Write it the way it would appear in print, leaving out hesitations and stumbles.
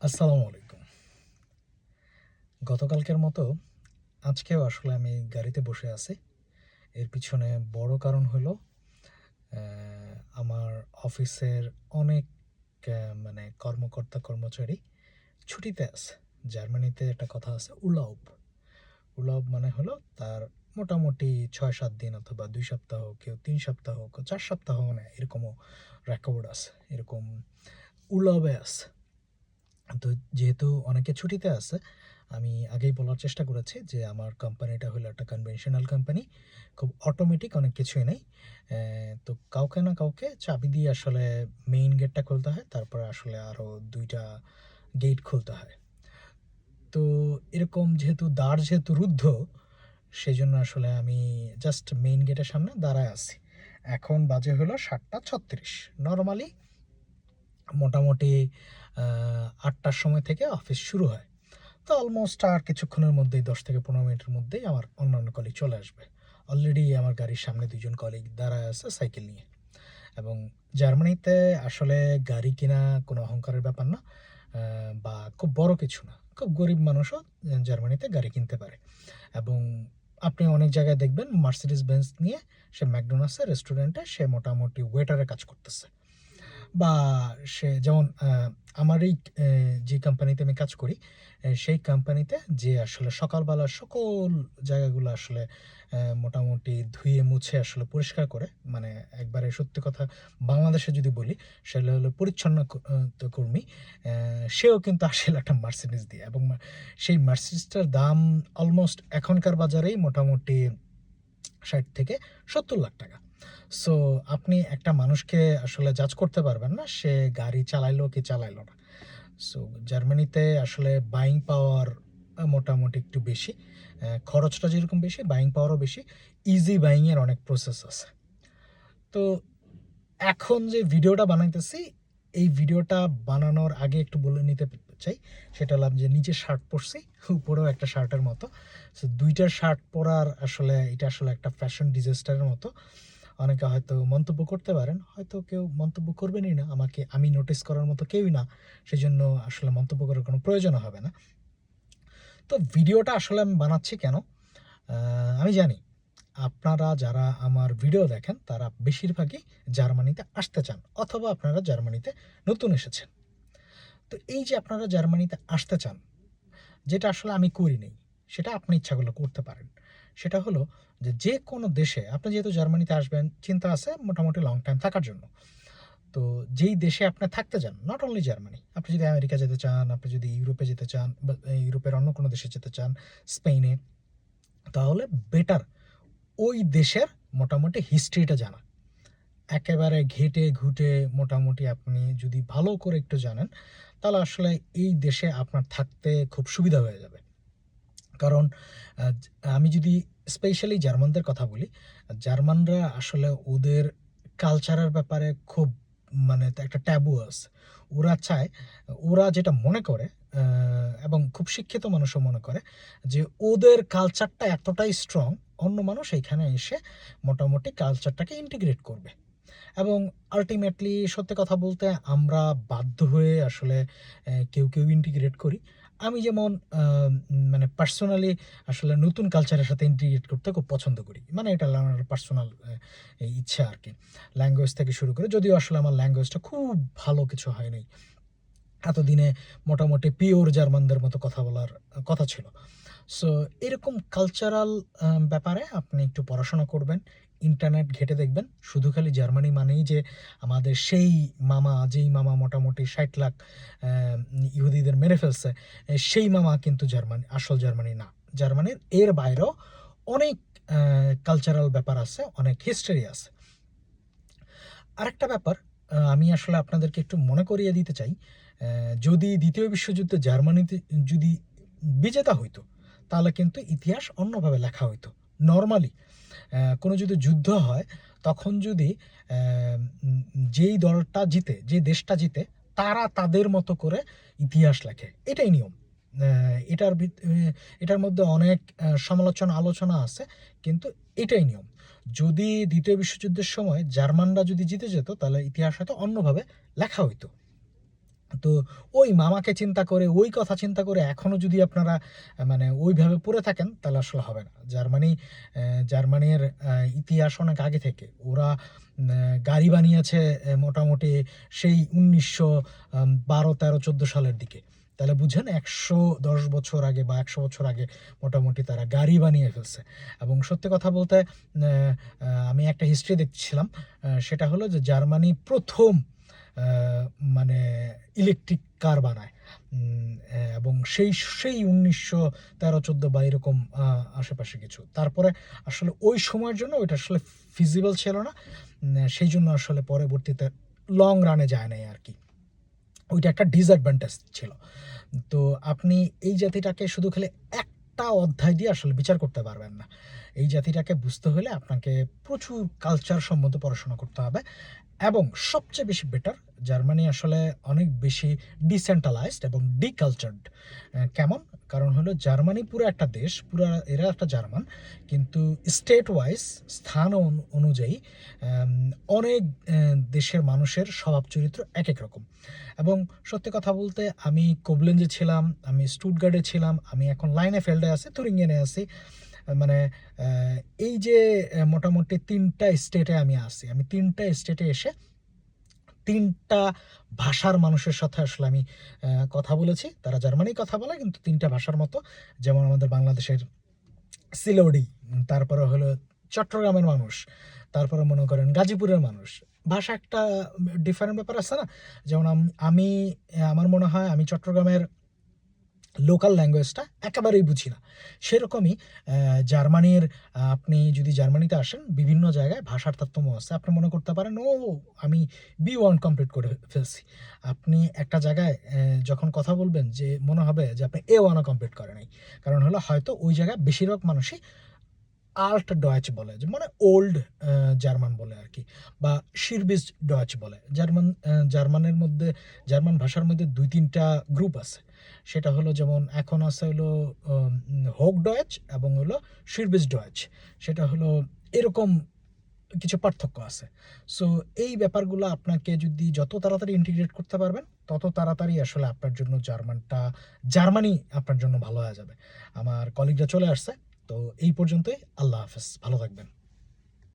আসসালামু আলাইকুম। গতকালকের মতো আজকেও আসলে আমি গাড়িতে বসে আছি। এর পিছনে বড় কারণ হলো অ্যা আমার অফিসের অনেক মানে কর্মকর্তা-কর্মচারী ছুটিতে আছে। জার্মানিতে একটা কথা আছে উলাউব। উলাউব মানে হলো তার মোটামুটি ৬-৭ দিন অথবা ২ সপ্তাহ, কেউ ৩ সপ্তাহ, কেউ ৪ সপ্তাহ নেয়। এরকমও রেকর্ড আছে। এরকম উলাবে আছে। তো যেহেতু অনেকে ছুটিতে আছে, আমি আগেই বলার চেষ্টা করেছি যে আমার কোম্পানিটা হলো একটা কনভেনশনাল কোম্পানি। খুব অটোমেটিক, অনেক কিছুই নেই। তো কাউকে না কাউকে চাবি দিয়ে আসলে মেইন গেটটা খুলতে হয়। তারপরে আসলে আরও ২ টা গেট খুলতে হয়। তো এরকম যেহেতু রুদ্ধ, সেজন্য আসলে আমি জাস্ট মেইন গেটের সামনে দাঁড়ায় আছি। এখন বাজে হলো ৭:৩৬। নরমালি মোটামুটি ৮টার সময় থেকে অফিস শুরু হয়। তো অলমোস্ট আর কিছুক্ষণের মধ্যেই ১০ থেকে ১৫ মিনিটের মধ্যেই আমার অন্যান্য কলিগ চলে আসবে। অলরেডি আমার গাড়ির সামনে ২ জন কলিগ দাঁড়ায় আছে সাইকেল নিয়ে। এবং জার্মানিতে আসলে গাড়ি কেনা কোনো অহংকারের ব্যাপার না, বা খুব বড় কিছু না। খুব গরিব মানুষও জার্মানিতে গাড়ি কিনতে পারে। এবং আপনি অনেক জায়গায় দেখবেন মার্সিডিজ বেঞ্জ নিয়ে সে ম্যাকডোনাল্ডসের রেস্টুরেন্টে সে মোটামুটি ওয়েটারের কাজ করতেছে। বা সে যেমন আমার এই যে কোম্পানিতে আমি কাজ করি, সেই কোম্পানিতে যে আসলে সকালবেলা সকল জায়গাগুলো আসলে মোটামুটি ধুয়ে মুছে আসলে পরিষ্কার করে, মানে একবারে সত্যি কথা বাংলাদেশে যদি বলি, সেটা হলো পরিচ্ছন্ন তো কর্মী। সেও কিন্তু আসলে একটা মার্সিডিজ দিয়ে, এবং সেই মার্সিডিজটার দাম অলমোস্ট এখনকার বাজারেই মোটামুটি ৬০ থেকে ৭০ লাখ টাকা। সো আপনি একটা মানুষকে আসলে জাজ করতে পারবেন না সে গাড়ি চালাইলো কি চালাইলো না। সো জার্মানিতে আসলে বাইং পাওয়ার মোটামুটি একটু বেশি। খরচটা যেরকম বেশি, বাইং পাওয়ারও বেশি। ইজি বাইং এর অনেক প্রসেস আছে। তো এখন যে ভিডিওটা বানাইতেছি, এই ভিডিওটা বানানোর আগে একটু বলে নিতে চাই। সেটা হলাম যে নিচে শার্ট পরছি, উপরেও একটা শার্টের মতো। সো ২ টা শার্ট পরার আসলে এটা আসলে একটা ফ্যাশন ডিজাস্টারের মতো। অনেকে হয়তো মন্তব্য করতে পারেন, হয়তো কেউ মন্তব্য করবেনই না। আমি নোটিস করার মতো কেউই না। সেজন্য আসলে মন্তব্য করার কোনো প্রয়োজনও হবে না। তো ভিডিওটা আসলে আমি বানাচ্ছি কেন? আমি জানি আপনারা যারা আমার ভিডিও দেখেন তারা বেশিরভাগই জার্মানিতে আসতে চান, অথবা আপনারা জার্মানিতে নতুন এসেছেন। তো এই যে আপনারা জার্মানিতে আসতে চান, যেটা আসলে আমি করি নাই, সেটা আপনি ইচ্ছা করলে করতে পারেন। সেটা হলো যে কোনো দেশে আপনি যেহেতু জার্মানিতে আসবেন, চিন্তা আছে মোটামুটি লং টাইম থাকার জন্য। তো যেই দেশে আপনি থাকতে চান, নট অনলি জার্মানি, আপনি যদি আমেরিকা যেতে চান, আপনি যদি ইউরোপে যেতে চান, বা ইউরোপের অন্য কোনো দেশে যেতে চান, স্পেনে, তাহলে বেটার ওই দেশের মোটামুটি হিস্ট্রিটা জানা। একেবারে ঘেঁটে ঘুঁটে মোটামুটি আপনি যদি ভালো করে একটু জানেন, তাহলে আসলে এই দেশে আপনার থাকতে খুব সুবিধা হয়ে যাবে। কারণ আমি যদি স্পেশালি জার্মানদের কথা বলি, জার্মানরা আসলে ওদের কালচারের ব্যাপারে খুব, মানে একটা ট্যাবু আছে। ওরা চায়, ওরা যেটা মনে করে, এবং খুব শিক্ষিত মানুষও মনে করে যে ওদের কালচারটা এতটাই স্ট্রং, অন্য মানুষ এইখানে এসে মোটামুটি কালচারটাকে ইন্টিগ্রেট করবে। এবং আল্টিমেটলি সত্যি কথা বলতে আমরা বাধ্য হয়ে আসলে কেউ ইন্টিগ্রেট করি। আমি যেমন মানে পার্সোনালি আসলে নতুন কালচারের সাথে ইন্টিগ্রেট করতে খুব পছন্দ করি। মানে এটা আমার পার্সোনাল ইচ্ছা আরকি। ল্যাঙ্গুয়েজ থেকে শুরু করে, যদিও আসলে আমার ল্যাঙ্গুয়েজটা খুব ভালো কিছু হয় নাই। এতদিনে মোটামুটি পিওর জার্মানদের মতো কথা বলার কথা ছিল। সো এরকম কালচারাল ব্যাপারে আপনি একটু পড়াশোনা করবেন, ইন্টারনেট ঘেঁটে দেখবেন। শুধু খালি জার্মানি মানেই যে আমাদের সেই মামা, যেই মামা মোটামুটি ৬০ লাখ ইহুদিদের মেরে ফেলছে, সেই মামা কিন্তু আসল জার্মানি না। জার্মানির এর বাইরেও অনেক কালচারাল ব্যাপার আছে, অনেক হিস্ট্রি আছে। আরেকটা ব্যাপার আমি আসলে আপনাদেরকে একটু মনে করিয়ে দিতে চাই। যদি ২য় বিশ্বযুদ্ধে জার্মানিতে যদি বিজেতা হইতো, তাহলে কিন্তু ইতিহাস অন্যভাবে লেখা হইতো। নরমালি কোনো যদি যুদ্ধ হয়, তখন যদি যেই দলটা জিতে, যে দেশটা জিতে, তারা তাদের মতো করে ইতিহাস লেখে। এটাই নিয়ম। অ্যা এটার ভিত এ এটার মধ্যে অনেক সমালোচনা, আলোচনা আছে। কিন্তু এটাই নিয়ম। যদি ২য় বিশ্বযুদ্ধের সময় জার্মানরা যদি জিতে যেত, তাহলে ইতিহাস হয়তো অন্যভাবে লেখা হইতো। তো ওই মামাকে চিন্তা করে, ওই কথা চিন্তা করে এখনও যদি আপনারা মানে ওইভাবে পড়ে থাকেন, তাহলে আসলে হবে না। জার্মানির ইতিহাস অনেক আগে থেকে। ওরা গাড়ি বানিয়েছে মোটামুটি সেই 1912, 13, 14 সালের দিকে। তাহলে বুঝেন 110 বছর আগে বা 100 বছর আগে মোটামুটি তারা গাড়ি বানিয়ে ফেলছে। এবং সত্যি কথা বলতে আমি একটা হিস্ট্রি দেখছিলাম, সেটা হলো যে জার্মানি প্রথম মানে ইলেকট্রিক কার বানায়। এবং সেই সেই 1913-14 বা এরকম আশেপাশে কিছু। তারপরে আসলে ওই সময়ের জন্য ওইটা আসলে ফিজিবল ছিল না। সেই জন্য আসলে পরবর্তীতে লং রানে যায় নাই আর কি। ওইটা একটা ডিসঅ্যাডভান্টেজ ছিল। তো আপনি এই জাতিটাকে শুধু খালি একটা অধ্যায় দিয়ে আসলে বিচার করতে পারবেন না। এই জাতিটাকে বুঝতে হলে আপনাকে প্রচুর কালচার সম্বন্ধে পড়াশোনা করতে হবে। এবং সবচেয়ে বেশি বেটার, জার্মানি আসলে অনেক বেশি ডিসেন্ট্রালাইজড এবং ডিকালচার্ড। কেমন? কারণ হলো জার্মানি পুরো একটা দেশ, পুরো এরা একটা জার্মান, কিন্তু স্টেট ওয়াইজ স্থান অনুযায়ী অনেক দেশের মানুষের স্বভাব চরিত্র এক এক রকম। এবং সত্যি কথা বলতে আমি কোবলেঞ্জে ছিলাম, আমি স্টুটগার্টে ছিলাম, আমি এখন লাইনেফেল্ডে আছি, থুরিঙ্গেনে আছি। মানে এই যে মোটামুটি 3টা স্টেটে আমি আছি। আমি 3টা স্টেটে এসে 3টা ভাষার মানুষের সাথে আসলে আমি কথা বলেছি। তারা জার্মানি কথা বলে, কিন্তু 3টা ভাষার মতো। যেমন আমাদের বাংলাদেশের সিলোডি, তারপরে হলো চট্টগ্রামের মানুষ, তারপরে মনে করেন গাজীপুরের মানুষ। ভাষা একটা ডিফারেন্ট ব্যাপার আছে না? যেমন আমি আমার মনে হয় আমি চট্টগ্রামের লোকাল ল্যাঙ্গুয়েজটা একেবারেই বুঝি না। সেরকমই জার্মানির আপনি যদি জার্মানিতে আসেন, বিভিন্ন জায়গায় ভাষার তারতম্য আছে। আপনি মনে করতে পারেন, ও আমি B1 কমপ্লিট করে ফেলছি। আপনি একটা জায়গায় যখন কথা বলবেন, যে মনে হবে যে আপনি A1ও কমপ্লিট করেন নাই। কারণ হলো হয়তো ওই জায়গায় বেশিরভাগ মানুষই আল্ট ডয়েচ বলে, যে মানে ওল্ড জার্মান বলে আর কি, বা শিরবিজ ডয়েচ বলে। জার্মানের মধ্যে, জার্মান ভাষার মধ্যে 2-3টা গ্রুপ আছে। সেটা হলো যেমন এখন আছে হলো হোক ডয়েচ এবং হলো শিরবিজ ডয়েচ। সেটা হলো এরকম কিছু পার্থক্য আছে। সো এই ব্যাপারগুলো আপনাকে যদি যত তাড়াতাড়ি ইন্টিগ্রেট করতে পারবেন, তত তাড়াতাড়ি আসলে আপনার জন্য জার্মানি আপনার জন্য ভালো হয়ে যাবে। আমার কলিগরা চলে আসছে। তো এই পর্যন্তই। আল্লাহ হাফেজ, ভালো থাকবেন।